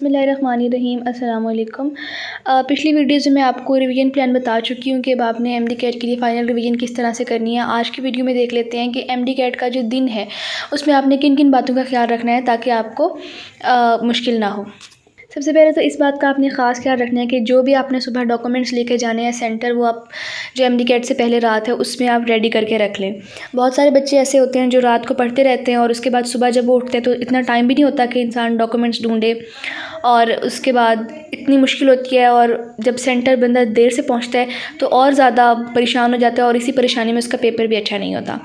बिस्मिल्लाहिर्रहमानिर्रहीम। अस्सलाम वालेकुम। पिछली वीडियोज़ में मैं आपको रिवीजन प्लान बता चुकी हूँ कि अब आपने एमडी कैट के लिए फ़ाइनल रिवीजन किस तरह से करनी है। आज की वीडियो में देख लेते हैं कि एमडी कैट का जो दिन है उसमें आपने किन किन बातों का ख्याल रखना है ताकि आपको मुश्किल ना हो। सबसे पहले तो इस बात का आपने ख़ास ख्याल रखना है कि जो भी आपने सुबह डॉक्यूमेंट्स लेके जाने हैं सेंटर, वो आप जो एमडी कैट से पहले रात है उसमें आप रेडी करके रख लें। बहुत सारे बच्चे ऐसे होते हैं जो रात को पढ़ते रहते हैं और उसके बाद सुबह जब वो उठते हैं तो इतना टाइम भी नहीं होता कि इंसान डॉक्यूमेंट्स ढूंढे, और उसके बाद इतनी मुश्किल होती है, और जब सेंटर बंदा देर से पहुंचता है तो और ज़्यादा परेशान हो जाता है और इसी परेशानी में उसका पेपर भी अच्छा नहीं होता।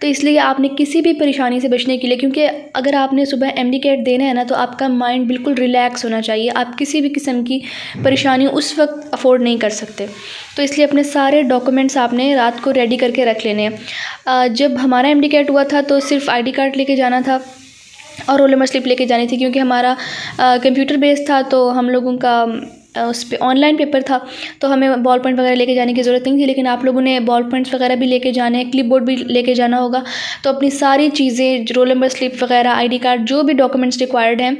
तो इसलिए आपने किसी भी परेशानी से बचने के लिए, क्योंकि अगर आपने सुबह एमडी कैट देना है ना तो आपका माइंड बिल्कुल रिलैक्स होना चाहिए। आप किसी भी किस्म की परेशानी उस वक्त अफोर्ड नहीं कर सकते। तो इसलिए अपने सारे डॉक्यूमेंट्स आपने रात को रेडी करके रख लेने हैं। जब हमारा एमडी कैट हुआ था तो सिर्फ आईडी कार्ड लेके जाना था और रोल नंबर स्लिप लेके जानी थी, क्योंकि हमारा कंप्यूटर बेस्ड था तो हम लोगों का उस पर ऑनलाइन पेपर था, तो हमें बॉल पॉइंट वगैरह लेके जाने की ज़रूरत नहीं थी। लेकिन आप लोगों ने बॉल पॉइंट्स वगैरह भी लेके जाने हैं, क्लिप बोर्ड भी लेके जाना होगा। तो अपनी सारी चीज़ें, रोल नंबर स्लिप वगैरह, आईडी कार्ड, जो भी डॉक्यूमेंट्स रिक्वायर्ड हैं,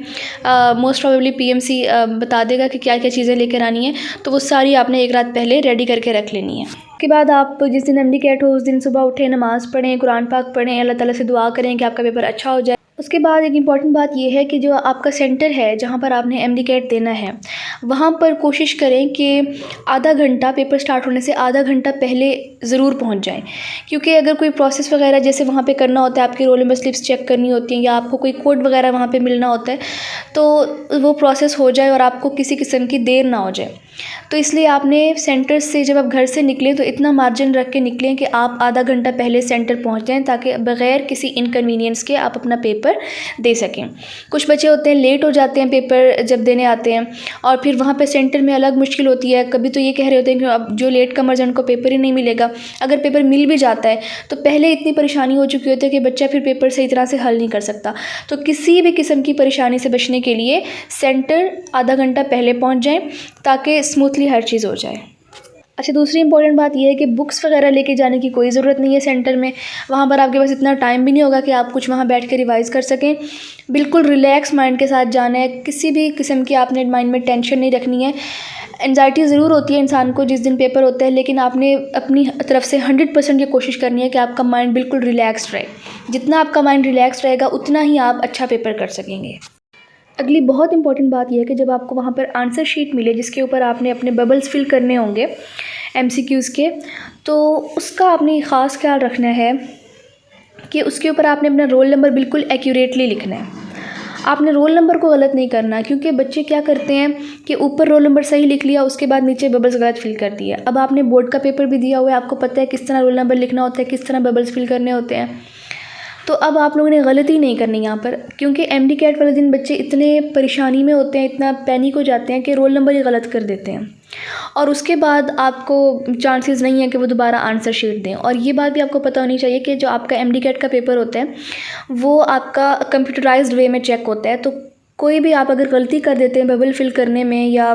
मोस्ट प्रोबेबली पीएमसी बता देगा कि क्या क्या चीज़ें लेकर आनी है, तो वो सारी आपने एक रात पहले रेडी करके रख लेनी है। उसके बाद आप जिस दिन एमडी कैट हो उस दिन सुबह उठें, नमाज़ पढ़ें, कुरान पाक पढ़ें, अल्लाह ताला से दुआ करें कि आपका पेपर अच्छा हो जाए। उसके बाद एक इम्पॉर्टेंट बात यह है कि जो आपका सेंटर है जहाँ पर आपने एमडी कैट देना है, वहाँ पर कोशिश करें कि आधा घंटा, पेपर स्टार्ट होने से आधा घंटा पहले ज़रूर पहुँच जाएं। क्योंकि अगर कोई प्रोसेस वगैरह जैसे वहाँ पे करना होता है, आपकी रोल नंबर स्लिप्स चेक करनी होती हैं या आपको कोई कोड वगैरह वहाँ पे मिलना होता है, तो वो प्रोसेस हो जाए और आपको किसी किस्म की देर ना हो जाए। तो इसलिए आपने सेंटर से जब आप घर से निकलें तो इतना मार्जिन रख के निकलें कि आप आधा घंटा पहले सेंटर पहुँच जाएँ, ताकि बग़ैर किसी इनकन्वीनियंस के आप अपना पेपर दे सकें। कुछ बच्चे होते हैं लेट हो जाते हैं पेपर जब देने आते हैं, और फिर वहाँ पे सेंटर में अलग मुश्किल होती है। कभी तो ये कह रहे होते हैं कि अब जो लेट कमर्स हैं उनको पेपर ही नहीं मिलेगा। अगर पेपर मिल भी जाता है तो पहले इतनी परेशानी हो चुकी होती है कि बच्चा फिर पेपर सही तरह से हल नहीं कर सकता। तो किसी भी किस्म की परेशानी से बचने के लिए सेंटर आधा घंटा पहले पहुँच जाएँ ताकि स्मूथली हर चीज़ हो जाए। अच्छा, दूसरी इंपॉर्टेंट बात यह है कि बुक्स वगैरह लेके जाने की कोई ज़रूरत नहीं है सेंटर में। वहाँ पर आपके पास इतना टाइम भी नहीं होगा कि आप कुछ वहाँ बैठ के रिवाइज़ कर सकें। बिल्कुल रिलैक्स माइंड के साथ जाना है। किसी भी किस्म की आपने माइंड में टेंशन नहीं रखनी है। एंजाइटी ज़रूर होती है इंसान को जिस दिन पेपर होता है, लेकिन आपने अपनी तरफ से 100% ये कोशिश करनी है कि आपका माइंड बिल्कुल रिलैक्स्ड रहे। जितना आपका माइंड रिलैक्स रहेगा उतना ही आप अच्छा पेपर कर सकेंगे। अगली बहुत इंपॉर्टेंट बात यह है कि जब आपको वहाँ पर आंसर शीट मिले जिसके ऊपर आपने अपने बबल्स फिल करने होंगे एमसीक्यूज़ के, तो उसका आपने ख़ास ख्याल रखना है कि उसके ऊपर आपने अपना रोल नंबर बिल्कुल एक्यूरेटली लिखना है। आपने रोल नंबर को गलत नहीं करना, क्योंकि बच्चे क्या करते हैं कि ऊपर रोल नंबर सही लिख लिया, उसके बाद नीचे बबल्स गलत फिल कर दिया। अब आपने बोर्ड का पेपर भी दिया हुआ है, आपको पता है किस तरह रोल नंबर लिखना होता है, किस तरह बबल्स फिल करने होते हैं। तो अब आप लोगों ने गलती नहीं करनी यहाँ पर, क्योंकि एमडी कैट वाले दिन बच्चे इतने परेशानी में होते हैं, इतना पैनिक हो जाते हैं कि रोल नंबर ही गलत कर देते हैं, और उसके बाद आपको चांसेस नहीं है कि वो दोबारा आंसर शीट दें। और ये बात भी आपको पता होनी चाहिए कि जो आपका एमडी कैट का पेपर होता है वो आपका कंप्यूटराइज्ड वे में चेक होता है। तो कोई भी आप अगर गलती कर देते हैं बबल फिल करने में या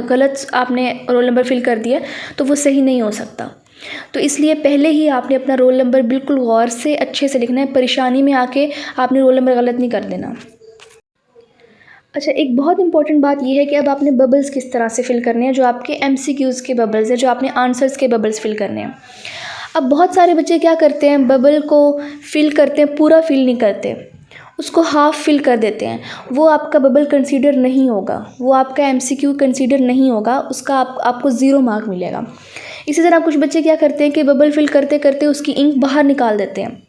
गलत आपने रोल नंबर फिल कर दिया तो वो सही नहीं हो सकता। तो इसलिए पहले ही आपने अपना रोल नंबर बिल्कुल गौर से अच्छे से लिखना है। परेशानी में आके आपने रोल नंबर गलत नहीं कर देना। अच्छा, एक बहुत इंपॉर्टेंट बात यह है कि अब आपने बबल्स किस तरह से फिल करने हैं, जो आपके एमसीक्यूज़ के बबल्स हैं, जो आपने आंसर्स के बबल्स फिल करने हैं। अब बहुत सारे बच्चे क्या करते हैं, बबल को फिल करते हैं, पूरा फिल नहीं करते, उसको हाफ़ फिल कर देते हैं। वो आपका बबल कंसीडर नहीं होगा, वो आपका एमसीक्यू कंसीडर नहीं होगा, उसका आपको 0 मार्क मिलेगा। इसी तरह कुछ बच्चे क्या करते हैं कि बबल फिल करते करते उसकी इंक बाहर निकाल देते हैं।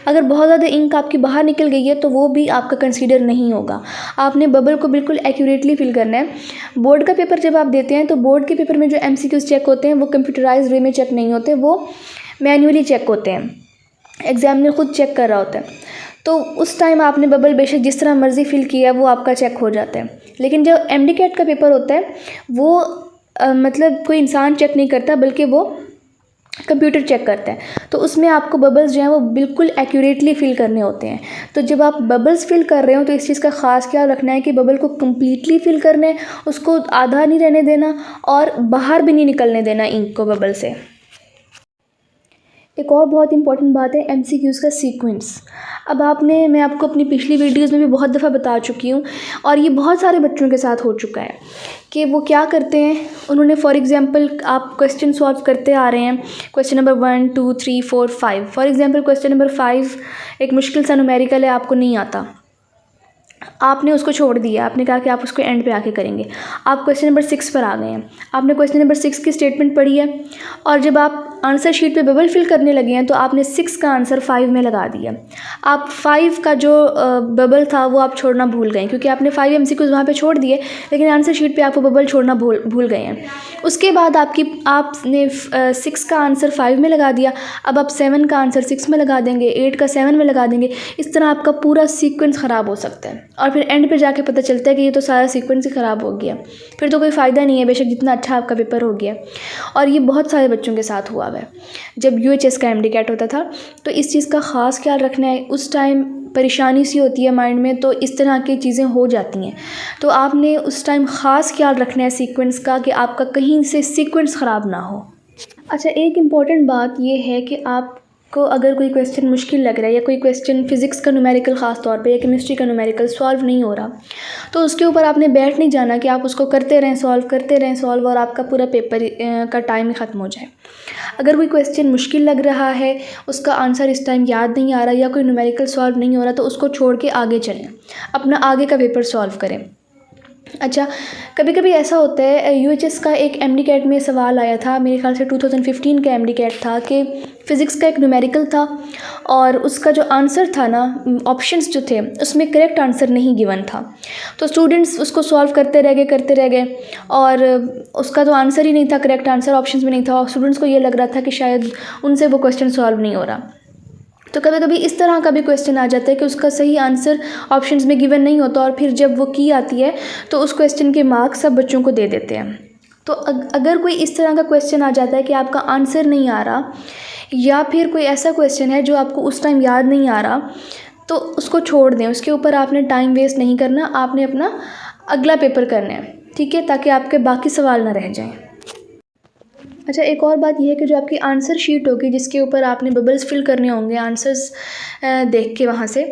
अगर बहुत ज़्यादा इंक आपकी बाहर निकल गई है तो वो भी आपका कंसीडर नहीं होगा। आपने बबल को बिल्कुल एक्यूरेटली फिल करना है। बोर्ड का पेपर जब आप देते हैं तो बोर्ड के पेपर में जो एमसीक्यूज़ चेक होते हैं वो कंप्यूटराइज्ड वे में चेक नहीं होते, वो मैन्युअली चेक होते हैं। एग्जामिनर खुद चेक कर रहा होता है, तो उस टाइम आपने बबल बेशक जिस तरह मर्ज़ी फिल किया वो आपका चेक हो जाता है। लेकिन जो एमडी कैट का पेपर होता है वो मतलब कोई इंसान चेक नहीं करता, बल्कि वो कंप्यूटर चेक करता है। तो उसमें आपको बबल्स जो हैं वो बिल्कुल एक्यूरेटली फिल करने होते हैं। तो जब आप बबल्स फिल कर रहे हो तो इस चीज़ का ख़ास ख्याल रखना है कि बबल को कम्प्लीटली फिल करना है, उसको आधा नहीं रहने देना और बाहर भी नहीं निकलने देना इंक को बबल से। एक और बहुत इंपॉर्टेंट बात है एमसीक्यूज़ का सीक्वेंस। अब मैं आपको अपनी पिछली वीडियोज़ में भी बहुत दफ़ा बता चुकी हूँ और ये बहुत सारे बच्चों के साथ हो चुका है कि वो क्या करते हैं, उन्होंने फॉर एग्ज़ाम्पल आप क्वेश्चन सॉल्व करते आ रहे हैं, question number 1 2 3 4 5, for example question number 5 एक मुश्किल सा न्यूमेरिकल है, आपको नहीं आता, आपने उसको छोड़ दिया, आपने कहा कि आप उसको एंड पे आके करेंगे। आप क्वेश्चन नंबर 6 पर आ गए हैं, आपने क्वेश्चन नंबर 6 की स्टेटमेंट पढ़ी है और जब आप आंसर शीट पे बबल फिल करने लगे हैं तो आपने 6 का आंसर 5 में लगा दिया। आप 5 का जो बबल था वो आप छोड़ना भूल गए क्योंकि आपने 5 एमसीक्यूज़ वहाँ पे छोड़ दिए, लेकिन आंसर शीट पे आप वो बबल छोड़ना भूल गए हैं। उसके बाद आपने 6 का आंसर 5 में लगा दिया, अब आप 7 का आंसर 6 में लगा देंगे, 8 का 7 में लगा देंगे। इस तरह आपका पूरा सीक्वेंस ख़राब हो सकता है और फिर एंड पे जाके पता चलता है कि ये तो सारा सीक्वेंस ही ख़राब हो गया, फिर तो कोई फ़ायदा नहीं है बेशक जितना अच्छा आपका पेपर हो गया। और ये बहुत सारे बच्चों के साथ हुआ है। जब यूएचएस का एमडीकैट होता था तो इस चीज़ का ख़ास ख्याल रखना है, उस टाइम परेशानी सी होती है माइंड में, तो इस तरह की चीज़ें हो जाती हैं, तो आपने उस टाइम ख़ास ख्याल रखना है सीक्वेंस का कि आपका कहीं से सीक्वेंस ख़राब ना हो। अच्छा, एक इम्पॉर्टेंट बात ये है कि आपको अगर कोई क्वेश्चन मुश्किल लग रहा है या कोई क्वेश्चन फिज़िक्स का न्यूमेरिकल ख़ास तौर पे या केमिस्ट्री का न्यूमेरिकल सॉल्व नहीं हो रहा, तो उसके ऊपर आपने बैठ नहीं जाना कि आप उसको करते रहें सॉल्व और आपका पूरा पेपर का टाइम ही ख़त्म हो जाए। अगर कोई क्वेश्चन मुश्किल लग रहा है, उसका आंसर इस टाइम याद नहीं आ रहा या कोई न्यूमेरिकल सॉल्व नहीं हो रहा, तो उसको छोड़ के आगे चलें, अपना आगे का पेपर सॉल्व करें। अच्छा, कभी कभी ऐसा होता है, यूएचएस का एक एमडीकैट में सवाल आया था, मेरे ख्याल से 2015 का एमडीकैट था कि फ़िज़िक्स का एक न्यूमेरिकल था और उसका जो आंसर था ना, ऑप्शंस जो थे उसमें करेक्ट आंसर नहीं गिवन था, तो स्टूडेंट्स उसको सॉल्व करते रह गए और उसका तो आंसर ही नहीं था, करेक्ट आंसर ऑप्शंस में नहीं था और स्टूडेंट्स को ये लग रहा था कि शायद उनसे वो क्वेश्चन सॉल्व नहीं हो रहा। तो कभी कभी इस तरह का भी क्वेश्चन आ जाता है कि उसका सही आंसर ऑप्शंस में गिवन नहीं होता और फिर जब वो की आती है तो उस क्वेश्चन के मार्क्स सब बच्चों को दे देते हैं। तो अगर कोई इस तरह का क्वेश्चन आ जाता है कि आपका आंसर नहीं आ रहा या फिर कोई ऐसा क्वेश्चन है जो आपको उस टाइम याद नहीं आ रहा, तो उसको छोड़ दें, उसके ऊपर आपने टाइम वेस्ट नहीं करना, आपने अपना अगला पेपर करना है, ठीक है, ताकि आपके बाकी सवाल ना रह जाएँ। अच्छा, एक और बात यह है कि जो आपकी आंसर शीट होगी जिसके ऊपर आपने बबल्स फिल करने होंगे आंसर्स देख के वहाँ से,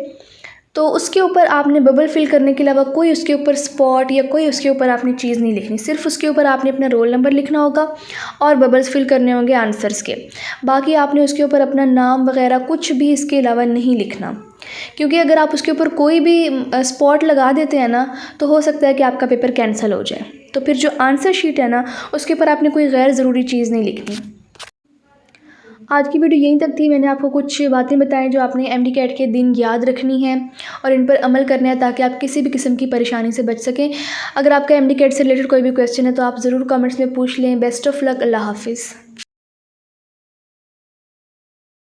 तो उसके ऊपर आपने बबल फिल करने के अलावा कोई उसके ऊपर स्पॉट या कोई उसके ऊपर आपने चीज़ नहीं लिखनी, सिर्फ उसके ऊपर आपने अपना रोल नंबर लिखना होगा और बबल्स फिल करने होंगे आंसर्स के। बाकी आपने उसके ऊपर अपना नाम वगैरह कुछ भी इसके अलावा नहीं लिखना, क्योंकि अगर आप उसके ऊपर कोई भी स्पॉट लगा देते हैं ना तो हो सकता है कि आपका पेपर कैंसिल हो जाए। तो फिर जो आंसर शीट है ना उसके ऊपर आपने कोई गैर ज़रूरी चीज़ नहीं लिखनी। आज की वीडियो यहीं तक थी। मैंने आपको कुछ बातें बताई जो आपने एमडीकैट के दिन याद रखनी है और इन पर अमल करना है ताकि आप किसी भी किस्म की परेशानी से बच सकें। अगर आपका एमडीकैट से रिलेटेड कोई भी क्वेश्चन है तो आप ज़रूर कमेंट्स में पूछ लें। Best of luck. अल्लाह हाफिज़।